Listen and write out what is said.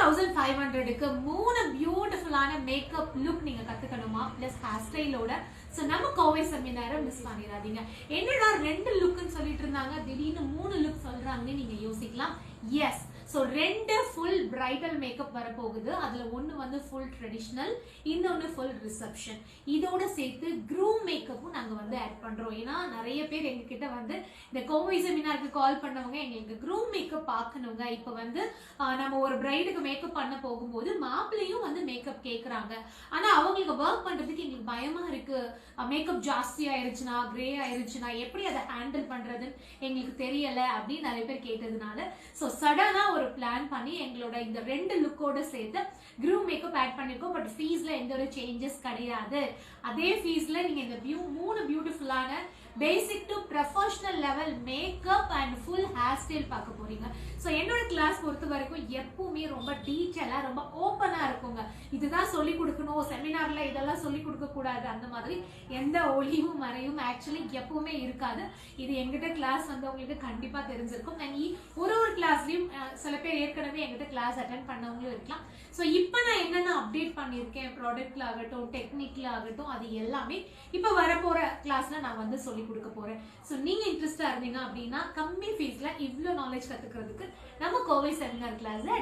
2500க்கு 3 பியூட்டிஃபுல்லான makeup look நீங்க கத்துக்கணுமா plus hair ஸ்டைலோட so நம்ம கோவை செமினாரை மிஸ் பண்ணிடாதீங்க. என்னடா 2 லுக்னு சொல்லிட்டு இருந்தாங்க திடீர்னு 3 லுக் சொல்றாங்கன்னு நீங்க யோசிக்கலாம். Yes, so 2 full bridal makeup வரப்போகுது. அதுல ஒன்னு வந்து ஃபுல் ட்ரெடிஷனல், இன்னொன்னு ஃபுல் ரிசப்ஷன். இதோட சேர்த்து க்ரூம் மேக்கப்பும் நாங்க வந்து ஆட் பண்றோம். ஏன்னா நிறைய பேர் எங்க கிட்ட வந்து இந்த கோவை செமினாருக்கு கால் பண்ணவங்க எங்களுக்கு க்ரூம் மேக்கப் பார்க்கணுங்க. இப்ப வந்து நம்ம ஒரு பிரைடுக்கு மேக்கப் பண்ண போகும்போது மாப்பிள்ளையும் வந்து மேக்கப் கேக்குறாங்க. ஆனா அவங்களுக்கு ஒர்க் பண்றதுக்கு எங்களுக்கு பயமா இருக்கு, மேக்கப் ஜாஸ்தி ஆயிருச்சுன்னா கிரே ஆயிருச்சுன்னா எப்படி அதை ஹேண்டில் பண்றதுன்னு எங்களுக்கு தெரியல அப்படின்னு நிறைய பேர் கேட்டதுனால சோ சடனா ஒரு பிளான் பண்ணி எங்களோட இந்த 2 லுக்கோட சேர்த்து க்ரூம் மேக்கப் ஆட் பண்ணிருக்கோம். பட் ஃபீஸ்ல எந்த ஒரு சேஞ்சஸ் கிடையாது. அதே ஃபீஸ்ல நீங்க இந்த 3 பியூட்டிஃபுல்லான basic to professional level makeup and full hair style பார்க்க போறீங்க. ஸோ என்னோட கிளாஸ் பொறுத்த வரைக்கும் எப்பவுமே ரொம்ப டீட்டெயிலா ரொம்ப ஓப்பனா இருக்குங்க. இதுதான் சொல்லி கொடுக்கணும், செமினார்ல இதெல்லாம் சொல்லி கொடுக்க கூடாது, அந்த மாதிரி எந்த ஒளிவும் மறையும் ஆக்சுவலி எப்பவுமே இருக்காது. இது எங்கிட்ட கிளாஸ் வந்து உங்களுக்கு கண்டிப்பா தெரிஞ்சிருக்கும். ஒரு கிளாஸ்லயும் சில பேர் ஏற்கனவே எங்கிட்ட கிளாஸ் அட்டென்ட் பண்ணவங்களும் இருக்கலாம். ஸோ இப்போ நான் என்னென்ன அப்டேட் பண்ணியிருக்கேன் ப்ராடக்ட்ல ஆகட்டும் டெக்னிக்ல ஆகட்டும் அது எல்லாமே இப்போ வரப்போற கிளாஸ்ல நான் வந்து சொல்லி கொடுக்க போறேன். ஸோ நீங்க இன்ட்ரெஸ்டா இருந்தீங்க அப்படின்னா கம்மி ஃபீஸ்ல இவ்வளோ நாலேஜ் கத்துக்கிறதுக்கு நம்ம கோவை செமினார் கிளாஸ்ல